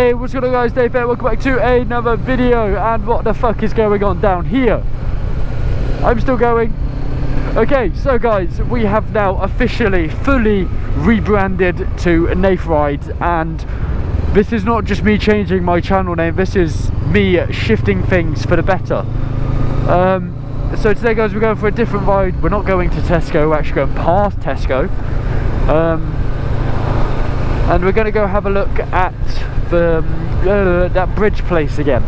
Hey, what's going on guys, Dave here, welcome back to another video. And what the fuck is going on down here? I'm still going. Okay, so guys, we have now officially fully rebranded to Nath Rides, and this is not just me changing my channel name, this is me shifting things for the better. So today guys, we're going for a different ride. We're not going to Tesco, we're actually going past Tesco, and we're going to go have a look at the that bridge place again,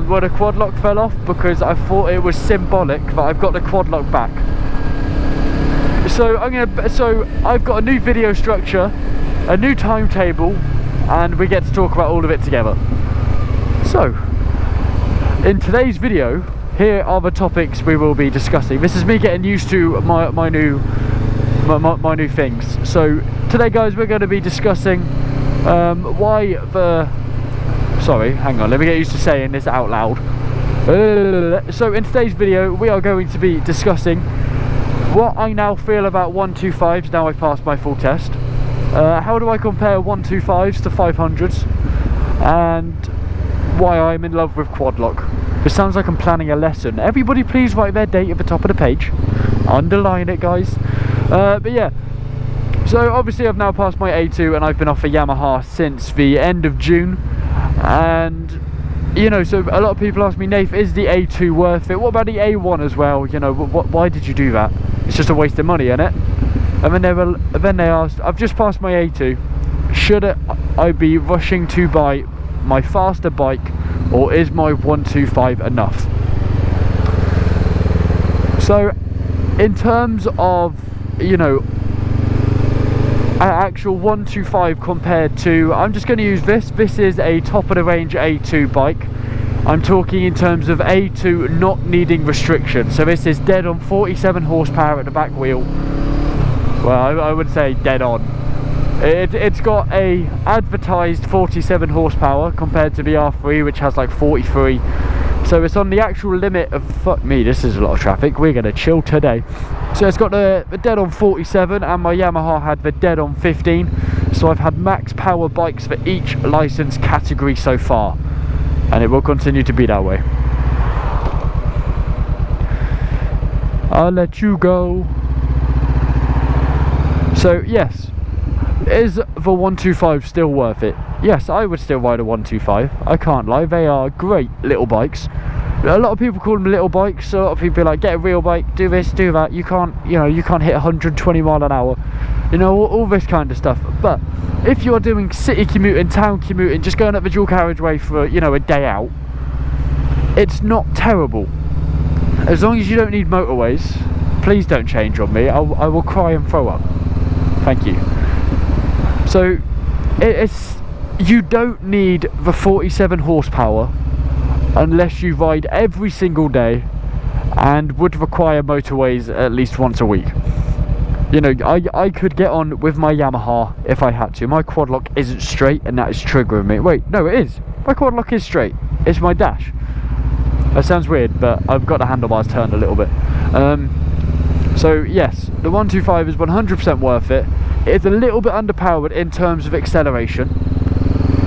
where the quad lock fell off, because I thought it was symbolic that I've got the quad lock back. So I've got a new video structure, a new timetable, and we get to talk about all of it together. So in today's video, here are the topics we will be discussing. This is me getting used to my new things. So today guys, we're going to be discussing why the... Sorry, hang on, let me get used to saying this out loud. So in today's video, we are going to be discussing what I now feel about 125s now I've passed my full test. How do I compare 125s to 500s? And why I'm in love with quad lock. This sounds like I'm planning a lesson. Everybody please write their date at the top of the page. Underline it guys. But yeah. So obviously I've now passed my A2 and I've been off a Yamaha since the end of June. And you know, so a lot of people ask me, Nath, is the A2 worth it? What about the A1 as well? You know, why did you do that? It's just a waste of money, isn't it? And then they asked, I've just passed my A2, should I be rushing to buy my faster bike, or is my 125 enough? So in terms of, you know, actual 125 compared to, I'm just going to use this is a top of the range A2 bike. I'm talking in terms of A2 not needing restriction. So this is dead on 47 horsepower at the back wheel. Well, I would say dead on. It's got a advertised 47 horsepower compared to the R3, which has like 43. So it's on the actual limit of, fuck me, this is a lot of traffic, we're going to chill today. So it's got the dead on 47, and my Yamaha had the dead on 15. So I've had max power bikes for each license category so far, and it will continue to be that way. I'll let you go. So yes, is the 125 still worth it? Yes, I would still ride a 125. I can't lie, they are great little bikes. A lot of people call them little bikes. A lot of people are like, get a real bike, do this, do that. You can't, you know, you can't hit 120 mile an hour. You know, all this kind of stuff. But if you're doing city commuting, town commuting, just going up the dual carriageway for, you know, a day out, it's not terrible. As long as you don't need motorways, please don't change on me. I will cry and throw up. Thank you. So you don't need the 47 horsepower unless you ride every single day and would require motorways at least once a week. You know, I could get on with my Yamaha if I had to. My quad lock isn't straight, and that is triggering me. Wait, no, it is. My quad lock is straight. It's my dash. That sounds weird, but I've got the handlebars turned a little bit. So yes, the 125 is 100% worth it. It's a little bit underpowered in terms of acceleration,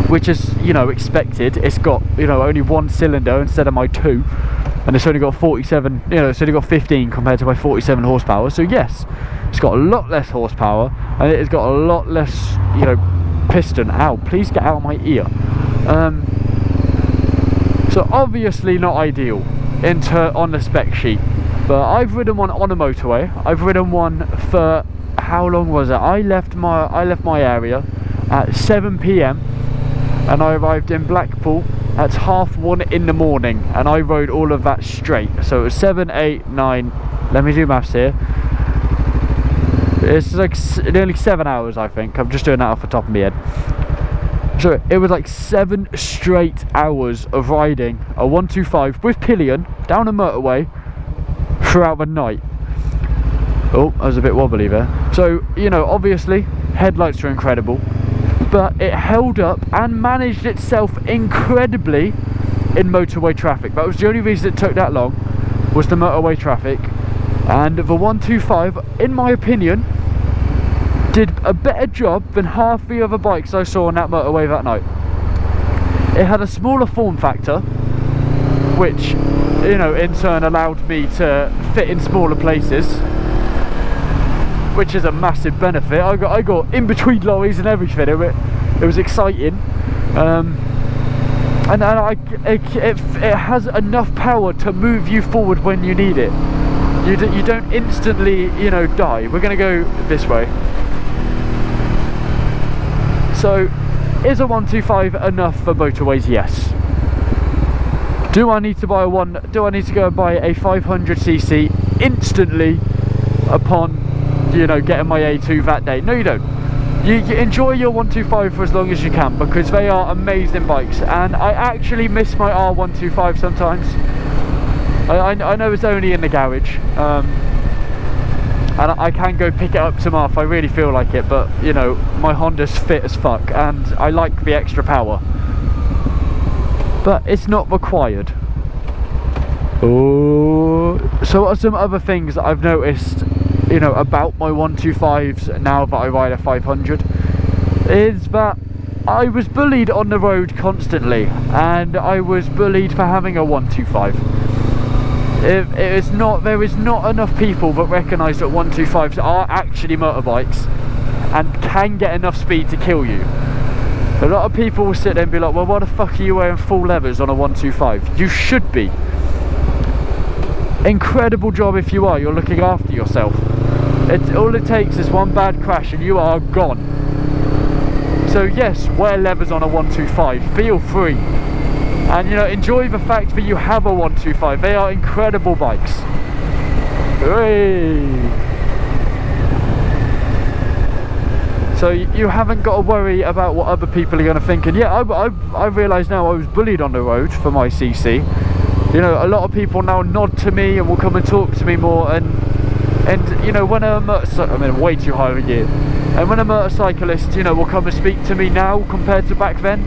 which is, you know, expected. It's got, you know, only one cylinder instead of my two, and it's only got 47, you know, it's only got 15 compared to my 47 horsepower. So yes, it's got a lot less horsepower, and it's got a lot less, you know, piston. Ow, please get out of my ear. So obviously not ideal on the spec sheet, but I've ridden one on a motorway. I've ridden one for, how long was it? I left my area at 7 PM and I arrived in Blackpool at 1:30 in the morning, and I rode all of that straight. So it was 7, 8, 9, let me do maths here. It's like nearly 7 hours, I think. I'm just doing that off the top of my head. So it was like 7 straight hours of riding a 125 with pillion down a motorway throughout the night. Oh, I was a bit wobbly there. So, you know, obviously headlights are incredible, but it held up and managed itself incredibly in motorway traffic. That was the only reason it took that long, was the motorway traffic. And the 125, in my opinion, did a better job than half the other bikes I saw on that motorway that night. It had a smaller form factor, which, you know, in turn allowed me to fit in smaller places, which is a massive benefit. I got in between lorries and everything. It was exciting, and it has enough power to move you forward when you need it. You don't instantly, you know, die. We're gonna go this way. So, is a 125 enough for motorways? Yes. Do I need to buy do I need to go and buy a 500cc instantly upon, you know, getting my A2 that day? No, you don't. You enjoy your 125 for as long as you can, because they are amazing bikes, and I actually miss my R125 sometimes. I know it's only in the garage, and I can go pick it up tomorrow if I really feel like it, but you know, my Honda's fit as fuck and I like the extra power, but it's not required. Oh, so what are some other things that I've noticed, you know, about my 125s now that I ride a 500, is that I was bullied on the road constantly, and I was bullied for having a 125. There is not enough people that recognise that 125s are actually motorbikes and can get enough speed to kill you. A lot of people will sit there and be like, well, why the fuck are you wearing full levers on a 125? You should be. Incredible job if you are. You're looking after yourself. All it takes is one bad crash and you are gone. So yes, wear levers on a 125. Feel free. And you know, enjoy the fact that you have a 125. They are incredible bikes. Hooray! So you haven't got to worry about what other people are going to think. And yeah, I realise now I was bullied on the road for my CC. You know, a lot of people now nod to me and will come and talk to me more. And you know, when I'm way too high of a gear. And when a motorcyclist, you know, will come and speak to me now compared to back then,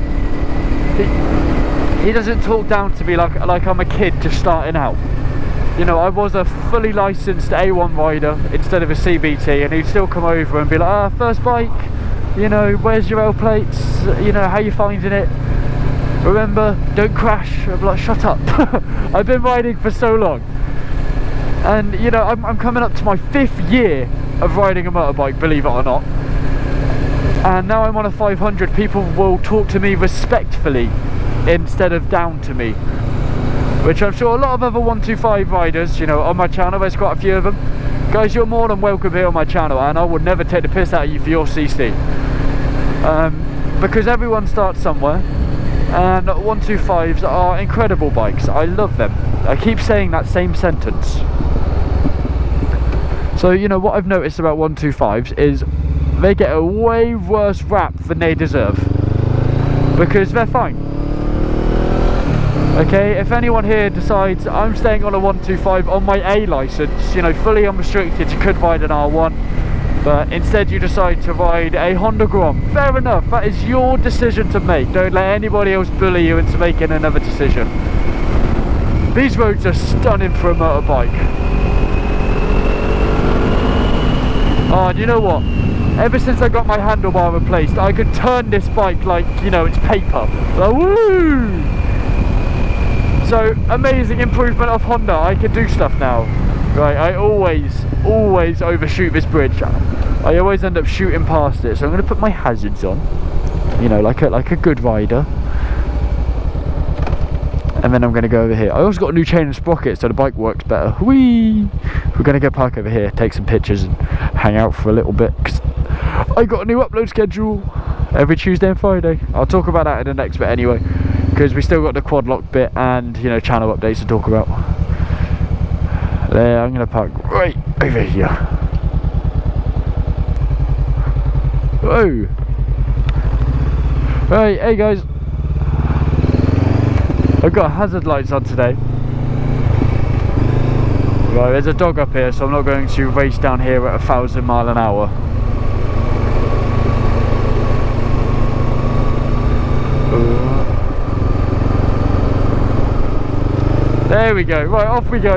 he doesn't talk down to me like I'm a kid just starting out. You know, I was a fully licensed A1 rider instead of a CBT, and he'd still come over and be like, first bike, you know, where's your L plates, you know, how you finding it, remember, don't crash. I'm like, shut up. I've been riding for so long, and you know, I'm coming up to my 5th year of riding a motorbike, believe it or not, and now I'm on a 500. People will talk to me respectfully instead of down to me, which I'm sure a lot of other 125 riders, you know, on my channel, there's quite a few of them. Guys, you're more than welcome here on my channel, and I would never take the piss out of you for your CC, because everyone starts somewhere, and 125s are incredible bikes. I love them. I keep saying that same sentence. So you know, what I've noticed about 125s is they get a way worse rap than they deserve, because they're fine. Okay, if anyone here decides I'm staying on a 125 on my A license, you know, fully unrestricted, you could ride an R1, but instead you decide to ride a Honda Grom, fair enough, that is your decision to make. Don't let anybody else bully you into making another decision. These roads are stunning for a motorbike. Oh, and you know what? Ever since I got my handlebar replaced, I could turn this bike like, you know, it's paper. Like, woo! So, amazing improvement of Honda. I can do stuff now. Right, I always overshoot this bridge. I always end up shooting past it. So I'm going to put my hazards on, you know, like a good rider. And then I'm going to go over here. I also got a new chain and sprocket, so the bike works better. Whee! We're going to go park over here, take some pictures and hang out for a little bit, because I got a new upload schedule every Tuesday and Friday. I'll talk about that in the next bit anyway, because we still got the quad lock bit and, you know, channel updates to talk about. There, I'm going to park right over here. Whoa! Right, hey guys, I've got hazard lights on today. Right, there's a dog up here, so I'm not going to race down here at 1,000 miles an hour. There we go. Right, off we go.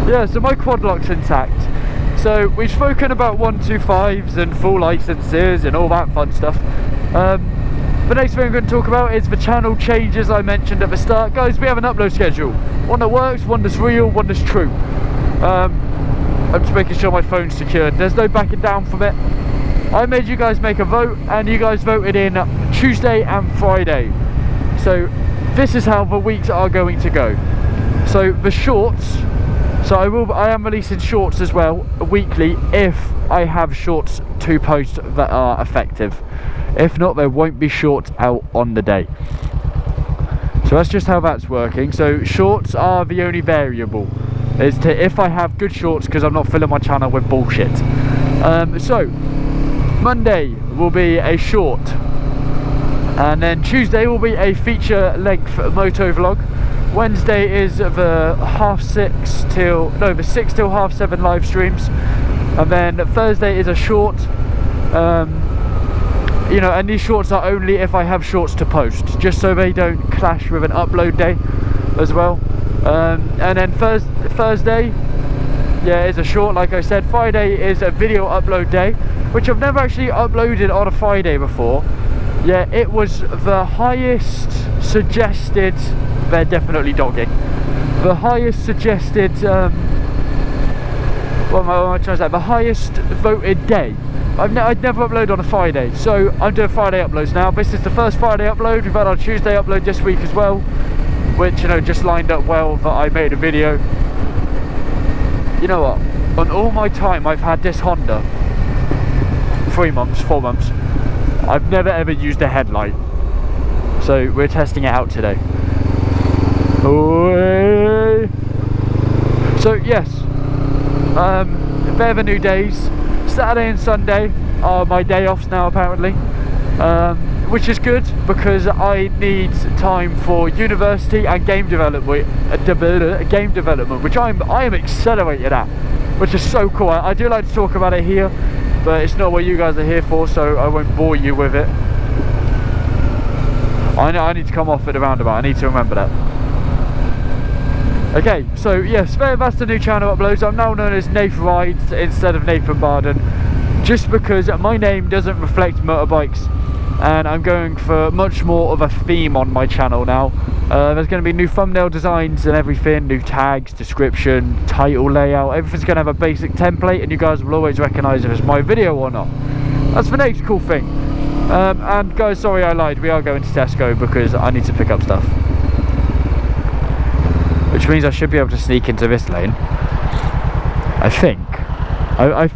Yeah, so my quad lock's intact. So we've spoken about 125s and full licenses and all that fun stuff. The next thing I'm going to talk about is the channel changes I mentioned at the start. Guys, we have an upload schedule. One that works, one that's real, one that's true. I'm just making sure my phone's secured. There's no backing down from it. I made you guys make a vote, and you guys voted in Tuesday and Friday. So this is how the weeks are going to go. So the shorts, so I am releasing shorts as well weekly if I have shorts to post that are effective. If not, there won't be shorts out on the day. So that's just how that's working. So shorts are the only variable as to if I have good shorts, because I'm not filling my channel with bullshit. So Monday will be a short, and then Tuesday will be a feature length moto vlog. Wednesday is the the 6 till 7:30 live streams, and then Thursday is a short. You know, and these shorts are only if I have shorts to post, just so they don't clash with an upload day as well. And then Thursday, yeah, is a short, like I said. Friday is a video upload day, which I've never actually uploaded on a Friday before. Yeah, it was the highest suggested, they're definitely dogging, the highest suggested, what am I trying to say, the highest voted day. I'd never upload on a Friday, so I'm doing Friday uploads now. This is the first Friday upload. We've had our Tuesday upload this week as well, which, you know, just lined up well that I made a video. You know what, on all my time I've had this Honda, 4 months, I've never ever used a headlight, so we're testing it out today. So yes, a bit of a new days. Saturday and Sunday are my day offs now apparently, which is good because I need time for university and game development, which I am accelerated at, which is so cool. I do like to talk about it here, but it's not what you guys are here for, so I won't bore you with it. I know I need to come off at the roundabout, I need to remember that. Okay, so yes, that's the new channel uploads. I'm now known as Nath Rides instead of Nathan Barden, just because my name doesn't reflect motorbikes, and I'm going for much more of a theme on my channel now. There's going to be new thumbnail designs and everything, new tags, description, title layout. Everything's going to have a basic template, and you guys will always recognise if it's my video or not. That's the next cool thing. And guys, sorry I lied, we are going to Tesco because I need to pick up stuff, which means I should be able to sneak into this lane. I think. I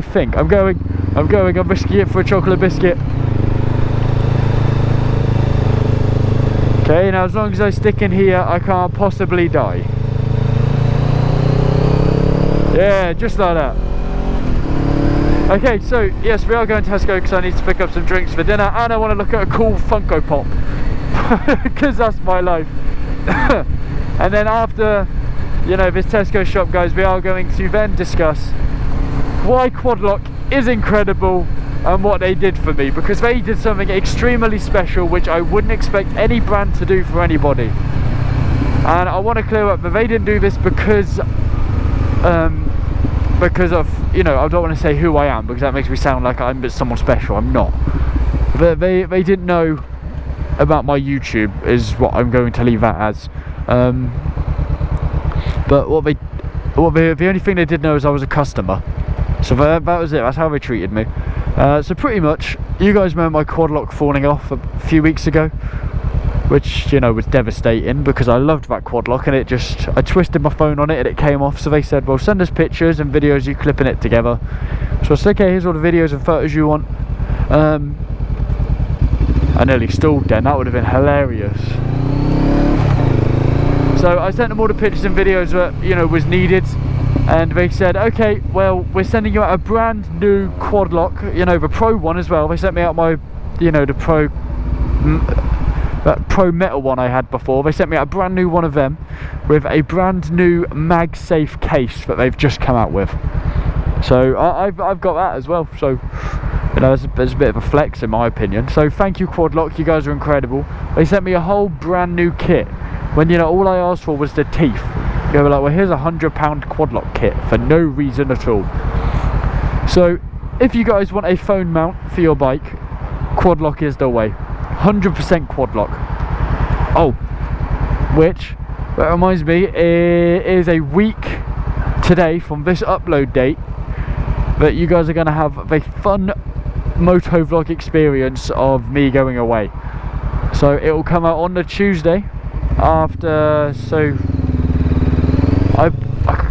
think. I'm risking it for a chocolate biscuit. Okay, now as long as I stick in here, I can't possibly die. Yeah, just like that. Okay, so yes, we are going to Tesco because I need to pick up some drinks for dinner, and I want to look at a cool Funko Pop because that's my life. And then after, you know, this Tesco shop, guys, we are going to then discuss why Quadlock is incredible and what they did for me, because they did something extremely special which I wouldn't expect any brand to do for anybody. And I want to clear up that they didn't do this because of, you know, I don't want to say who I am because that makes me sound like I'm someone special. I'm not. But they didn't know about my YouTube is what I'm going to leave that as. But the only thing they did know is I was a customer, so that was it. That's how they treated me. So pretty much, you guys remember my quad lock falling off a few weeks ago, which, you know, was devastating because I loved that quad lock, and I twisted my phone on it and it came off. So they said, well, send us pictures and videos you clipping it together. So I said, okay, here's all the videos and photos you want. I nearly stalled then, that would have been hilarious. So I sent them all the pictures and videos that, you know, was needed, and they said, okay, well, we're sending you out a brand new quad lock, you know, the Pro one as well. They sent me out my, you know, the that Pro metal one I had before. They sent me out a brand new one of them with a brand new MagSafe case that they've just come out with. So I've got that as well. So, you know, there's a bit of a flex in my opinion. So thank you, Quadlock, you guys are incredible. They sent me a whole brand new kit when, you know, all I asked for was the teeth. They were like, well, here's a £100 Quadlock kit for no reason at all. So if you guys want a phone mount for your bike, Quadlock is the way. 100% quad lock. Oh, which, that reminds me, it is a week today from this upload date that you guys are going to have a fun moto vlog experience of me going away. So it will come out on the Tuesday after, so I'm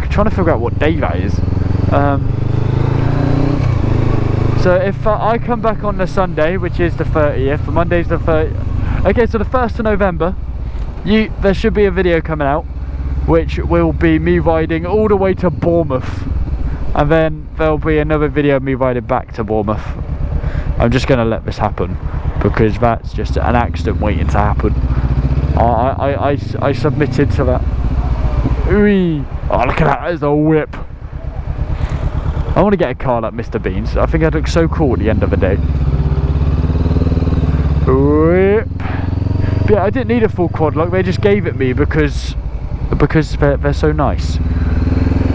trying to figure out what day that is. So if I come back on the Sunday, which is the 30th, Monday's the 30th, okay, so the 1st of November, there should be a video coming out, which will be me riding all the way to Bournemouth, and then there'll be another video of me riding back to Bournemouth. I'm just going to let this happen, because that's just an accident waiting to happen. I submitted to that. Ooh. Oh, look at that, there's a whip. I want to get a car like Mr. Bean's. I think I'd look so cool at the end of the day. Whip. But yeah, I didn't need a full quad lock, they just gave it me because they're so nice.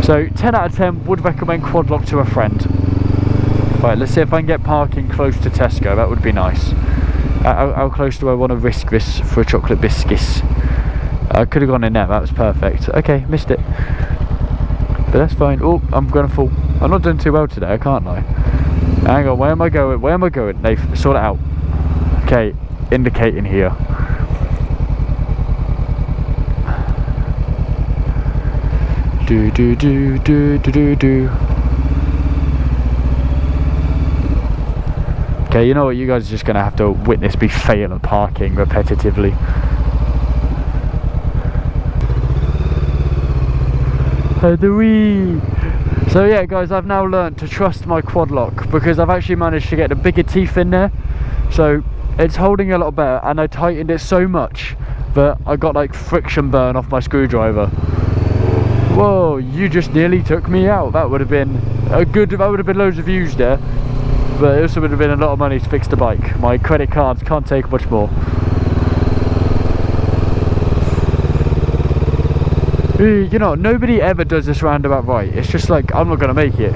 So 10 out of 10 would recommend quad lock to a friend. Right, let's see if I can get parking close to Tesco, that would be nice. How close do I want to risk this for a chocolate biscuits? I could have gone in there, that was perfect. Okay, missed it. But that's fine. Oh, I'm going to fall. I'm not doing too well today, I can't lie. Hang on, where am I going? Where am I going? They've sorted it out. Okay, indicating here. Do do do do do do do. Okay, you know what? You guys are just going to have to witness me fail at parking repetitively. So yeah guys, I've now learned to trust my quad lock because I've actually managed to get the bigger teeth in there, so it's holding a lot better, and I tightened it so much that I got like friction burn off my screwdriver. Whoa, you just nearly took me out. That would have been a good, that would have been loads of views there, but it also would have been a lot of money to fix the bike. My credit cards can't take much more. You know, nobody ever does this roundabout right. It's just like, I'm not going to make it.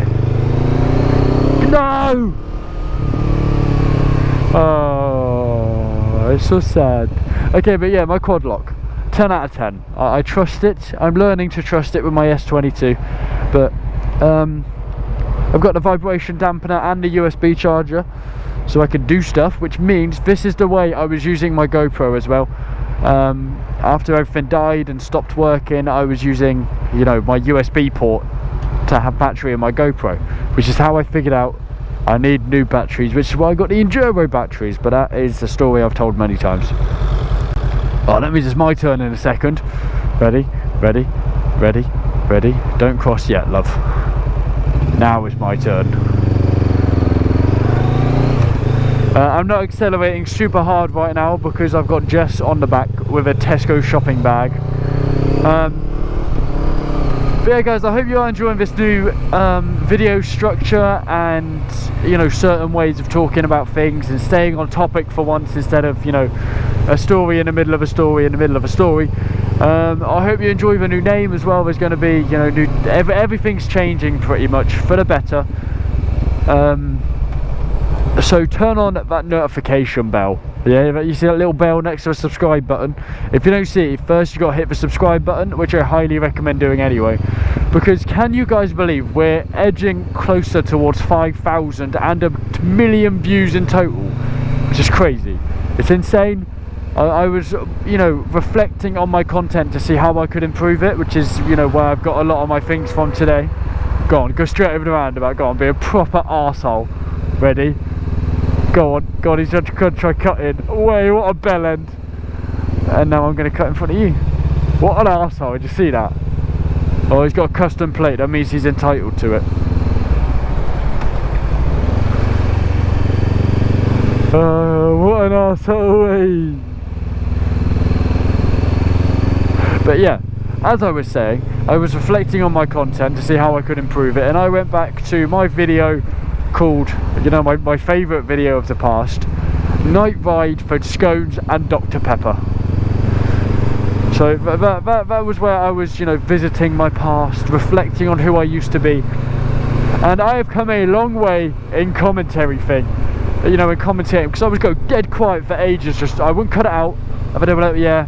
No! Oh, it's so sad. Okay, but yeah, my quad lock. 10 out of 10. I trust it. I'm learning to trust it with my S22. But, I've got the vibration dampener and the USB charger, so I can do stuff, which means this is the way I was using my GoPro as well. After everything died and stopped working, I was using, you know, my USB port to have battery in my GoPro, which is how I figured out I need new batteries, which is why I got the Enduro batteries, but that is a story I've told many times. Oh, that means it's my turn in a second. Ready, ready, ready, ready. Don't cross yet, love. Now is my turn. I'm not accelerating super hard right now because I've got Jess on the back with a Tesco shopping bag. But yeah guys, I hope you are enjoying this new video structure and, you know, certain ways of talking about things and staying on topic for once instead of, you know, a story in the middle of a story in the middle of a story. I hope you enjoy the new name as well. There's going to be, you know, everything's changing pretty much for the better. So turn on that notification bell. Yeah, you see that little bell next to a subscribe button. If you don't see it, first you got to hit the subscribe button, which I highly recommend doing anyway, because can you guys believe we're edging closer towards 5,000 and 1 million views in total, which is crazy. It's insane. I was, you know, reflecting on my content to see how I could improve it, which is, you know, where I've got a lot of my things from today. Go on, go straight over the roundabout. Go on, be a proper arsehole. Ready? Go on, go on, he's going to try cutting. Wait, what a bell end. And now I'm going to cut in front of you. What an arsehole, did you see that? Oh, he's got a custom plate, that means he's entitled to it. What an arsehole. But yeah, as I was saying, I was reflecting on my content to see how I could improve it, and I went back to my video called, you know, my favourite video of the past, Night Ride for Scones and Dr. Pepper. So that was where I was, you know, visiting my past, reflecting on who I used to be. And I have come a long way in commentary thing. you know, when commentating, because I would go dead quiet for ages, just I wouldn't cut it out. I'd be like, yeah,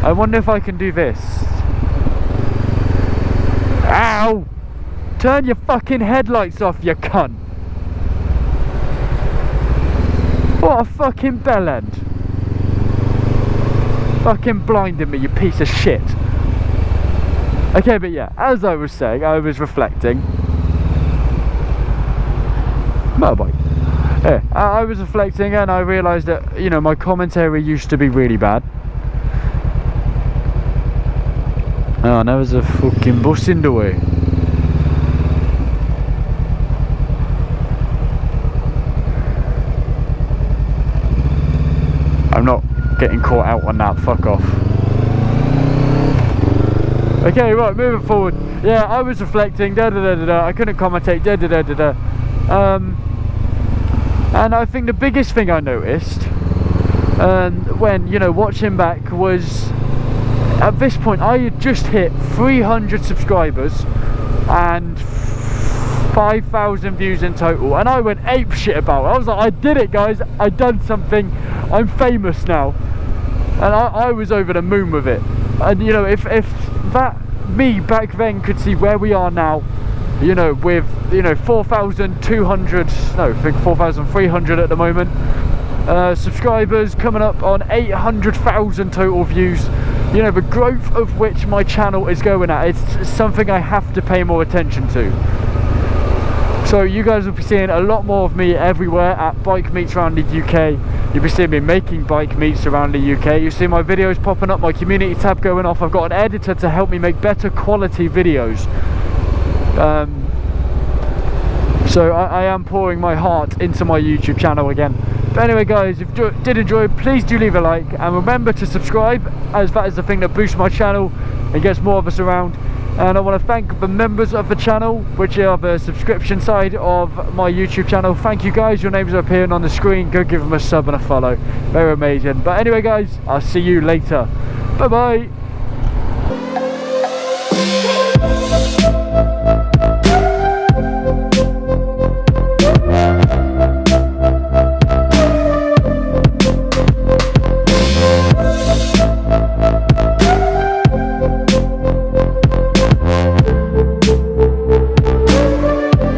I wonder if I can do this. Ow! Turn your fucking headlights off, you cunt. What a fucking bell end. Fucking blinded me, you piece of shit. Okay, but yeah, as I was saying, I was reflecting. Motorbike. Yeah, I was reflecting and I realised that, you know, my commentary used to be really bad. Oh, now there's a fucking bus in the way. I'm not getting caught out on that, fuck off. Okay, right, moving forward. Yeah, I was reflecting, I couldn't commentate, and I think the biggest thing I noticed when, you know, watching back was, at this point I had just hit 300 subscribers and 5,000 views in total, and I went ape shit about it. I was like, I did it, guys, I done something, I'm famous now. And I was over the moon with it. And you know, if that me back then could see where we are now, you know, with, you know, 4,200, no, I think 4,300 at the moment, subscribers, coming up on 800,000 total views, you know, the growth of which my channel is going at, it's something I have to pay more attention to. So you guys will be seeing a lot more of me everywhere at bike meets around the UK. You'll be seeing me making bike meets around the UK. You'll see my videos popping up, my community tab going off. I've got an editor to help me make better quality videos. So I am pouring my heart into my YouTube channel again. But anyway, guys, if you did enjoy, please do leave a like, and remember to subscribe, as that is the thing that boosts my channel and gets more of us around. And I want to thank the members of the channel, which are the subscription side of my YouTube channel. Thank you, guys. Your names are appearing on the screen. Go give them a sub and a follow. They're amazing. But anyway, guys, I'll see you later. Bye bye.